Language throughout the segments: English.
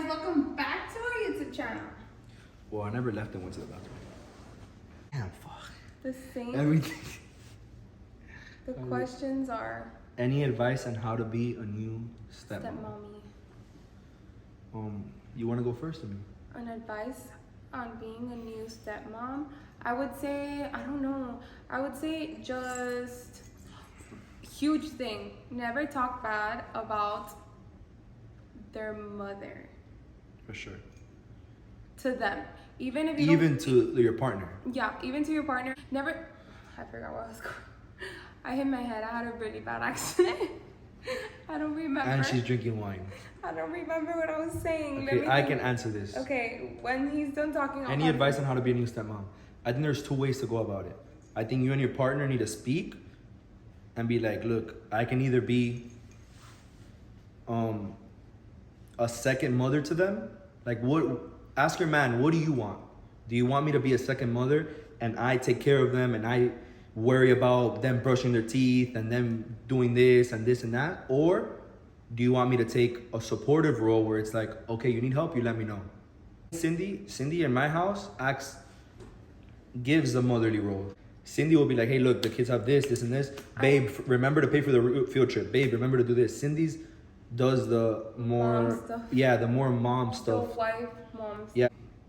welcome back to our YouTube channel. Well, I never left and went to the bathroom. Damn, fuck. The same. Everything. The questions are... Any advice on how to be a new stepmom? Stepmommy. You want to go first or me? An advice on being a new stepmom? I would say, I don't know. I would say just... Huge thing. Never talk bad about their mother. For sure. To them. Even if you Even to your partner. Yeah, even to your partner. Never... I forgot what I was going. I hit my head. I had a really bad accident. I don't remember. And she's drinking wine. I don't remember what I was saying. Okay, I can answer this. Okay, when he's done talking... Any advice on how to be a new stepmom? I think there's two ways to go about it. I think you and your partner need to speak and be like, look, I can either be a second mother to them. Like, ask your man, what do you want? Do you want me to be a second mother and I take care of them and I worry about them brushing their teeth and them doing this and that? Or do you want me to take a supportive role where it's like, okay, you need help, you let me know? Cindy in my house gives the motherly role. Cindy will be like, hey, look, the kids have this and this. Babe, remember to pay for the field trip. Babe, remember to do this. Cindy's does the more, mom stuff. Yeah, the more mom stuff. The wife, mom stuff. Yeah.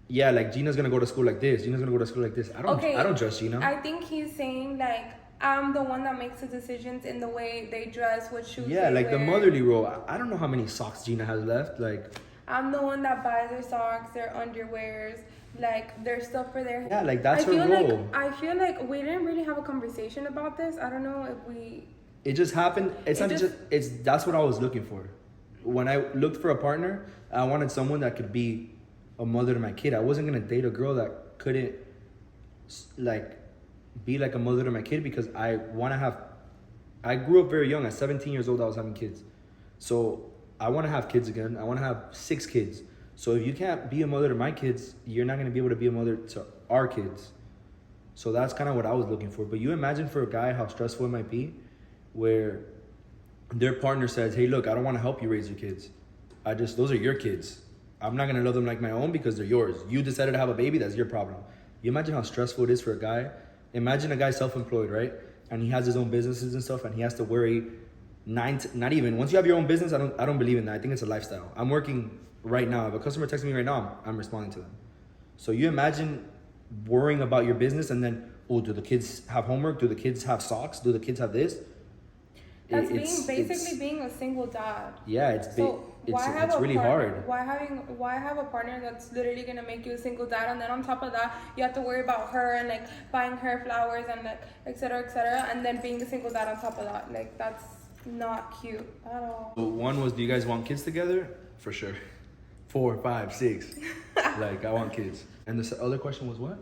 Yeah, like Gina's gonna go to school like this. Gina's gonna go to school like this. I don't judge Gina. I think he's saying like, I'm the one that makes the decisions in the way they dress, what shoes Yeah, they like wear. the motherly role. I don't know how many socks Gina has left. Like, I'm the one that buys their socks, their underwears, like their stuff for their... Yeah, like that's her role. I feel like we didn't really have a conversation about this. I don't know if we... It just happened. That's what I was looking for. When I looked for a partner, I wanted someone that could be a mother to my kid. I wasn't gonna date a girl that couldn't like be like a mother to my kid because I grew up very young. At 17 years old, I was having kids. So I want to have kids again. I want to have 6 kids. So if you can't be a mother to my kids, you're not going to be able to be a mother to our kids. So that's kind of what I was looking for. But you imagine for a guy how stressful it might be where their partner says, hey, look, I don't want to help you raise your kids. Those are your kids. I'm not going to love them like my own because they're yours. You decided to have a baby, that's your problem. You imagine how stressful it is for a guy. Imagine a guy self-employed, right? And he has his own businesses and stuff and he has to worry not even. Once you have your own business, I don't believe in that. I think it's a lifestyle. I'm working right now. If a customer texts me right now, I'm responding to them. So you imagine worrying about your business and then, oh, do the kids have homework? Do the kids have socks? Do the kids have this? That's basically being a single dad. Yeah, it's really hard. Why have a partner that's literally gonna make you a single dad, and then on top of that, you have to worry about her and like buying her flowers and like et cetera, and then being a single dad on top of that. Like that's not cute at all. So one was, do you guys want kids together? For sure. 4, 5, 6. Like I want kids. And the other question was what?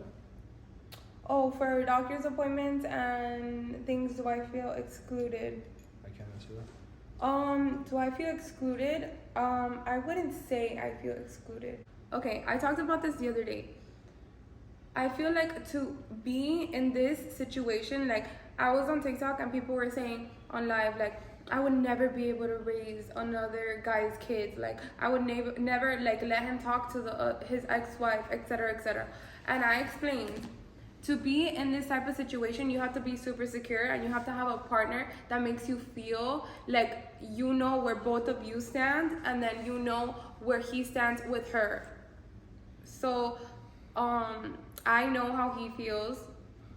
Oh, for doctor's appointments and things. Do I feel excluded? I can't answer that. Do I feel excluded? I wouldn't say I feel excluded. Okay, I talked about this the other day. I feel like to be in this situation, like I was on TikTok and people were saying on live, like, I would never be able to raise another guy's kids. Like, I would never like let him talk to his ex-wife, etc. And I explained, to be in this type of situation, you have to be super secure and you have to have a partner that makes you feel like you know where both of you stand and then you know where he stands with her. So I know how he feels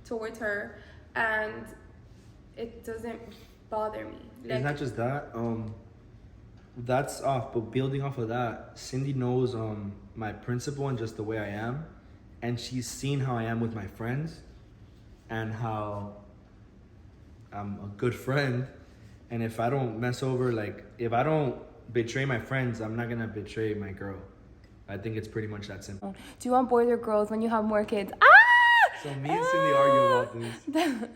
towards her and it doesn't bother me. Like, it's not just that. That's off, but building off of that, Cindy knows my principle and just the way I am. And she's seen how I am with my friends and how I'm a good friend. And if I don't mess over, like, if I don't betray my friends, I'm not gonna betray my girl. I think it's pretty much that simple. Do you want boys or girls when you have more kids? So me and Cindy argue about this.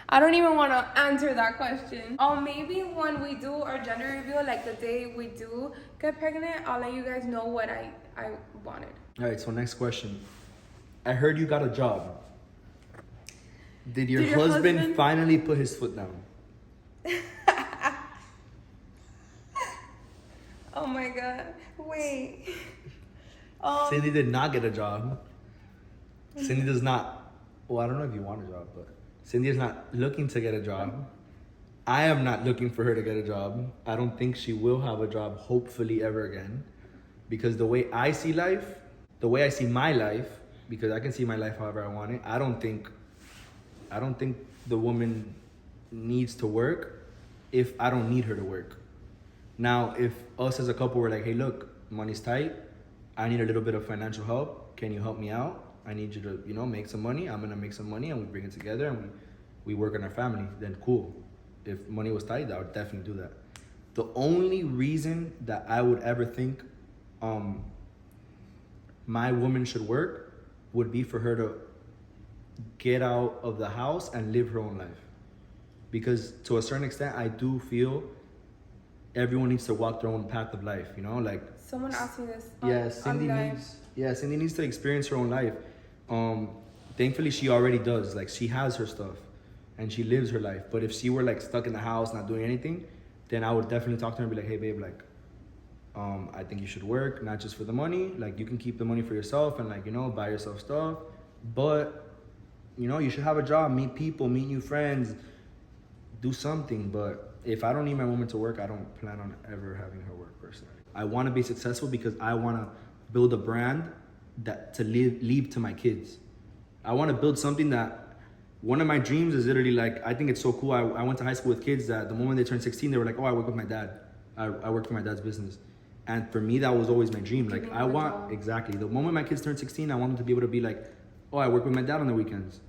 I don't even want to answer that question. Maybe when we do our gender reveal, like the day we do get pregnant, I'll let you guys know what I wanted. All right, so next question. I heard you got a job. Did your husband finally put his foot down? Oh my god. Wait. Cindy did not get a job. Cindy does not. Well, I don't know if you want a job, but Cindy is not looking to get a job. I am not looking for her to get a job. I don't think she will have a job, hopefully, ever again. Because the way I see life, the way I see my life, because I can see my life however I want it, I don't think the woman needs to work if I don't need her to work. Now, if us as a couple were like, hey, look, money's tight. I need a little bit of financial help. Can you help me out? I need you to, make some money. I'm going to make some money and we bring it together and we work on our family. Then cool. If money was tight, I would definitely do that. The only reason that I would ever think my woman should work would be for her to get out of the house and live her own life. Because to a certain extent, I do feel everyone needs to walk their own path of life, like someone asked me this. Cindy needs to experience her own life. Thankfully she already does. Like, she has her stuff and she lives her life. But if she were like stuck in the house not doing anything, then I would definitely talk to her and be like, hey babe, like I think you should work, not just for the money. Like, you can keep the money for yourself and like, buy yourself stuff, but you should have a job, meet people, meet new friends, do something. But if I don't need my woman to work, I don't plan on ever having her work personally. I want to be successful because I want to build a brand that to leave to my kids. I want to build something that, one of my dreams is literally like, I think it's so cool. I went to high school with kids that the moment they turned 16, they were like, oh, I work with my dad. I work for my dad's business. And for me, that was always my dream. Like, I want, exactly. The moment my kids turn 16, I want them to be able to be like, oh, I work with my dad on the weekends.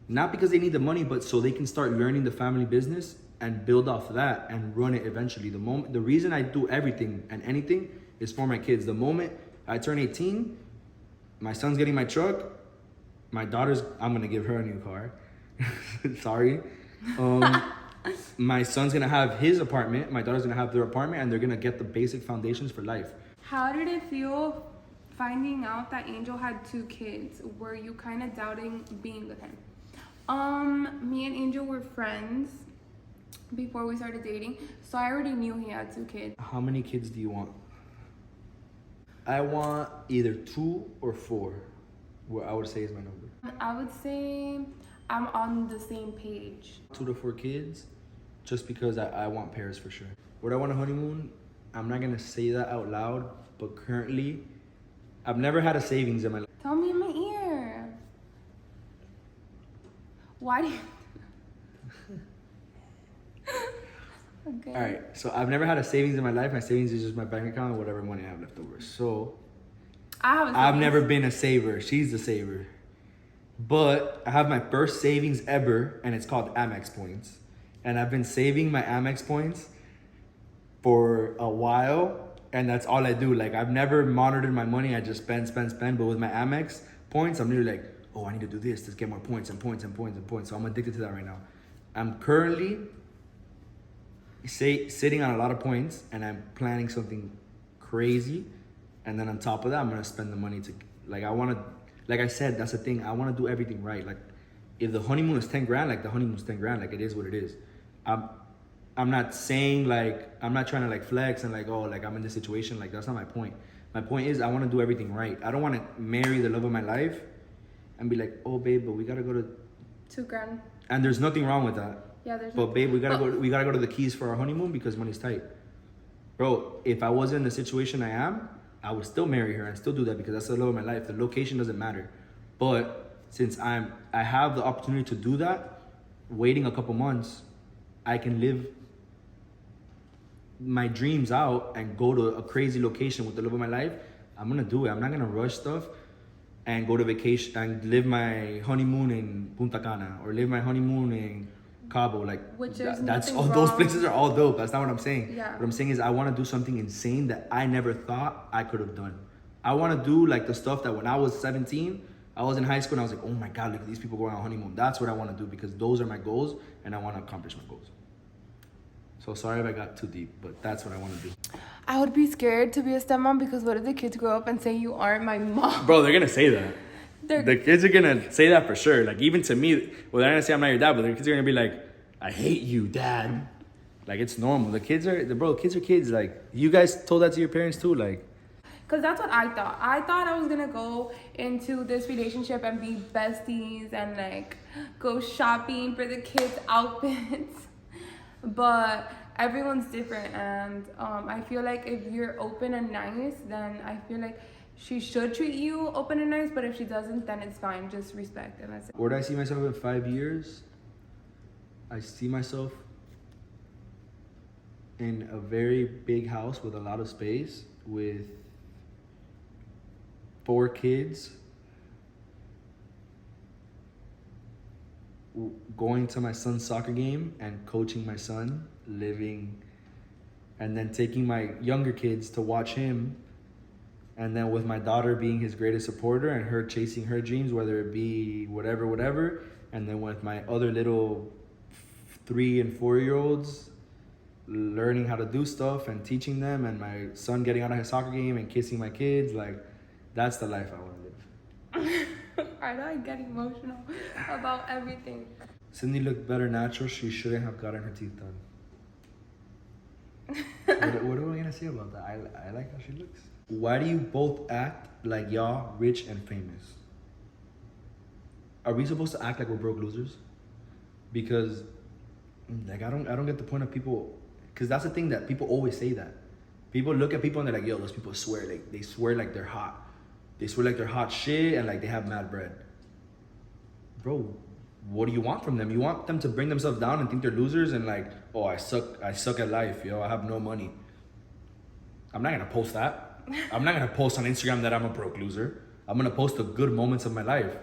Not because they need the money, but so they can start learning the family business and build off that and run it eventually. The reason I do everything and anything is for my kids. The moment I turn 18, my son's getting my truck. My daughter's, I'm gonna give her a new car. Sorry. My son's gonna have his apartment. My daughter's gonna have their apartment, and they're gonna get the basic foundations for life. How did it feel finding out that Angel had 2 kids? Were you kind of doubting being with him? Me and Angel were friends before we started dating, so I already knew he had 2 kids. How many kids do you want? I want either 2 or 4. What I would say is my number. I would say I'm on the same page. 2 to 4 kids, just because I want pairs for sure. Would I want a honeymoon? I'm not gonna say that out loud, but currently, I've never had a savings in my life. Tell me in my ear. Why do you... Okay. All right, so I've never had a savings in my life. My savings is just my bank account and whatever money I have left over. So I've never been a saver. She's the saver. But I have my first savings ever, and it's called Amex points. And I've been saving my Amex points for a while, and that's all I do. Like, I've never monitored my money. I just spend. But with my Amex points, I'm literally like, oh, I need to do this to get more points and points and points and points. So I'm addicted to that right now. I'm currently sitting on a lot of points, and I'm planning something crazy. And then on top of that, I'm gonna spend the money to, like, I wanna, like I said, that's the thing. I wanna do everything right. Like, if the honeymoon is 10 grand, like the honeymoon's 10 grand, like it is what it is. I'm not saying, like, I'm not trying to like flex and like, oh, like I'm in this situation. Like, that's not my point. My point is I wanna do everything right. I don't wanna marry the love of my life and be like, oh babe, but we gotta go to 2 grand. And there's nothing wrong with that. Yeah, there's But babe, we gotta go to the Keys for our honeymoon because money's tight. Bro, if I wasn't in the situation I am, I would still marry her and still do that because that's the love of my life. The location doesn't matter. But since I have the opportunity to do that, waiting a couple months, I can live my dreams out and go to a crazy location with the love of my life. I'm gonna do it. I'm not gonna rush stuff and go to vacation and live my honeymoon in Punta Cana or live my honeymoon in Cabo. Like, that's all. Those places are all dope. That's not what I'm saying. Yeah. What I'm saying is I want to do something insane that I never thought I could have done. I want to do like the stuff that when I was 17, I was in high school and I was like, oh my God, look at these people going on honeymoon. That's what I want to do because those are my goals and I want to accomplish my goals. So sorry if I got too deep, but that's what I want to do. I would be scared to be a stepmom because what if the kids grow up and say you aren't my mom? Bro, they're going to say that. The kids are going to say that for sure. Like, even to me, well, they're going to say I'm not your dad, but the kids are going to be like, I hate you, dad. Like it's normal. Kids are kids. Like you guys told that to your parents too. Like, because that's what I thought. I thought I was gonna go into this relationship and be besties and like go shopping for the kids' outfits. But everyone's different, and I feel like if you're open and nice, then I feel like she should treat you open and nice. But if she doesn't, then it's fine. Just respect, and that's it. Where do I see myself in 5 years? I see myself in a very big house with a lot of space, with 4 kids, going to my son's soccer game and coaching my son, living, and then taking my younger kids to watch him, and then with my daughter being his greatest supporter and her chasing her dreams, whether it be whatever, and then with my other little 3 and 4-year-olds learning how to do stuff and teaching them, and my son getting out of his soccer game and kissing my kids. Like, that's the life I want to live. I know I get emotional about everything. Cindy looked better natural. She shouldn't have gotten her teeth done. What am I gonna say about that? I like how she looks. Why do you both act like y'all rich and famous? Are we supposed to act like we're broke losers? Because like I don't get the point of people, because that's the thing that people always say that. People look at people and they're like, yo, those people swear, like they swear like they're hot. They swear like they're hot shit and like they have mad bread. Bro, what do you want from them? You want them to bring themselves down and think they're losers and like, oh, I suck at life, yo, I have no money. I'm not gonna post that. I'm not gonna post on Instagram that I'm a broke loser. I'm gonna post the good moments of my life.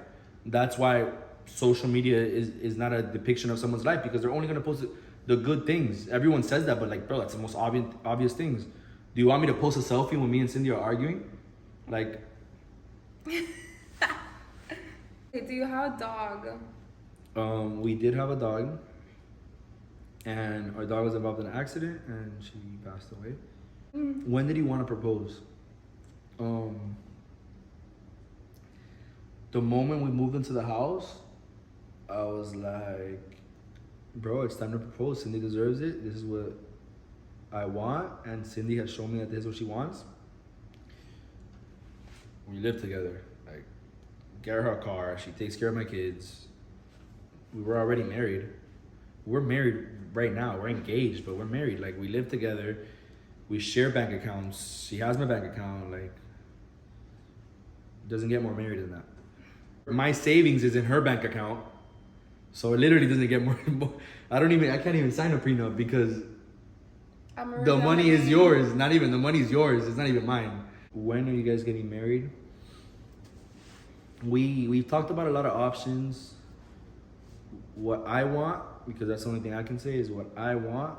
That's why social media is not a depiction of someone's life, because they're only gonna post the good things. Everyone says that, but like, bro, that's the most obvious things. Do you want me to post a selfie when me and Cindy are arguing? Like, Do you have a dog? We did have a dog, and our dog was involved in an accident and she passed away. When did you want to propose? The moment we moved into the house, I was like, bro, it's time to propose. Cindy deserves it. This is what I want, and Cindy has shown me that this is what she wants. We live together. Like, get her a car. She takes care of my kids. We were already married. We're married right now. We're engaged, but we're married. Like, we live together. We share bank accounts. She has my bank account. Like, doesn't get more married than that. My savings is in her bank account, so it literally doesn't get more. I can't even sign a prenup because the money is yours. Not even the money is yours. It's not even mine. When are you guys getting married? We've talked about a lot of options. What I want, because that's the only thing I can say, is what I want.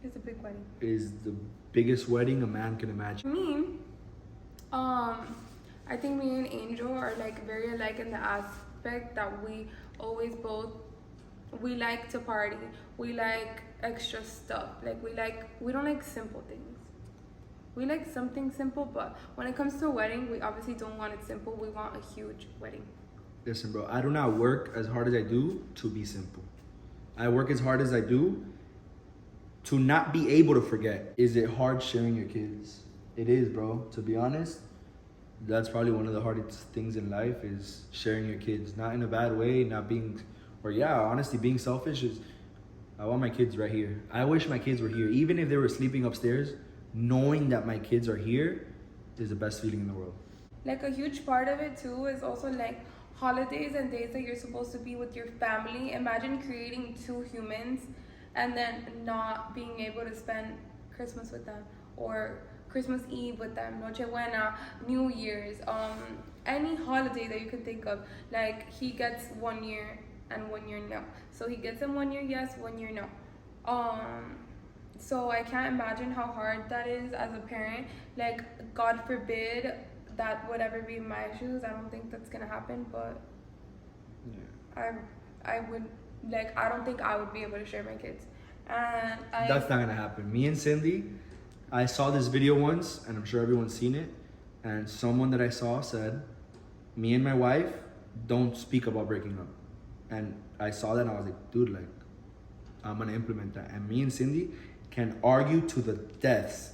It's a big wedding. Is the biggest wedding a man can imagine. Me, I think me and Angel are like very alike in the aspect that we always we like to party. We like extra stuff. Like we don't like simple things. We like something simple, but when it comes to a wedding, we obviously don't want it simple. We want a huge wedding. Listen, bro, I do not work as hard as I do to be simple. I work as hard as I do to not be able to forget. Is it hard sharing your kids? It is, bro. To be honest, that's probably one of the hardest things in life, is sharing your kids. Not in a bad way, not being, or yeah, honestly, being selfish is, I want my kids right here. I wish my kids were here. Even if they were sleeping upstairs, knowing that my kids are here is the best feeling in the world. Like a huge part of it too is also like holidays and days that you're supposed to be with your family. Imagine creating 2 humans and then not being able to spend Christmas with them, or Christmas Eve with them, Noche Buena, New Year's, any holiday that you could think of. Like, he gets 1 year and 1 year no. So he gets them 1 year yes, 1 year no. So I can't imagine how hard that is as a parent. Like, God forbid that would ever be my shoes. I don't think that's gonna happen, but yeah. I would, like, I don't think I would be able to share my kids. And that's not gonna happen. Me and Cindy, I saw this video once, and I'm sure everyone's seen it, and someone that I saw said, me and my wife don't speak about breaking up. And I saw that and I was like, dude, like, I'm gonna implement that. And me and Cindy can argue to the deaths.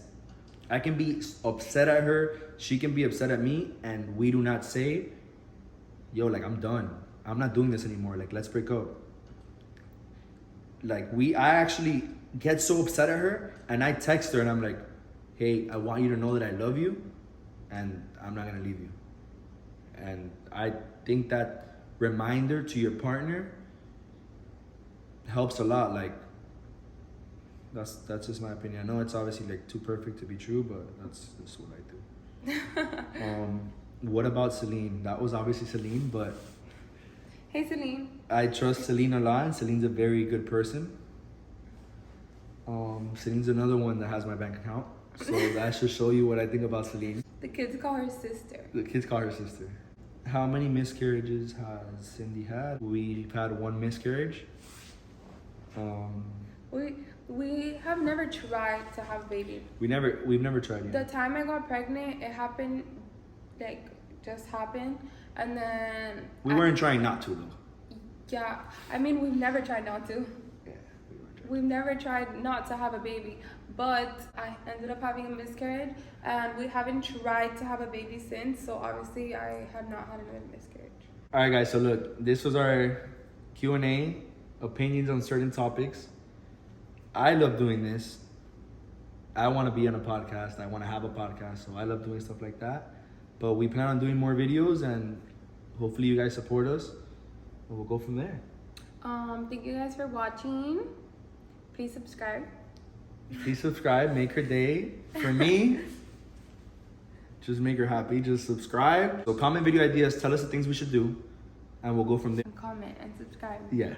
I can be upset at her, she can be upset at me, and we do not say, yo, like, I'm done. I'm not doing this anymore. Like, let's break up. Like, I actually get so upset at her, and I text her, and I'm like, hey, I want you to know that I love you, and I'm not gonna leave you. And I think that reminder to your partner helps a lot. Like, that's just my opinion. I know it's obviously like too perfect to be true, but that's what I do. What about Celine? That was obviously Celine, but Hey, Celine. I trust Celine a lot, and Celine's a very good person. Celine's another one that has my bank account, so that should show you what I think about Celine. The kids call her sister. The kids call her sister. How many miscarriages has Cindy had? We've had one miscarriage. We have never tried to have a baby. We've never tried The yet. time I got pregnant, it happened, like, just happened. And then... We weren't trying not to, though. Yeah, I mean, we've never tried not to. Yeah, we weren't trying. We've never tried not to have a baby. But I ended up having a miscarriage. And we haven't tried to have a baby since. So obviously, I have not had a miscarriage. All right, guys. So look, this was our Q&A, opinions on certain topics. I love doing this. I want to be on a podcast. I want to have a podcast. So I love doing stuff like that. But we plan on doing more videos, and hopefully you guys support us. And we'll go from there. Thank you guys for watching. Please subscribe. Please subscribe. Make her day. For me, just make her happy. Just subscribe. So comment video ideas. Tell us the things we should do. And we'll go from there. Comment and subscribe. Yeah.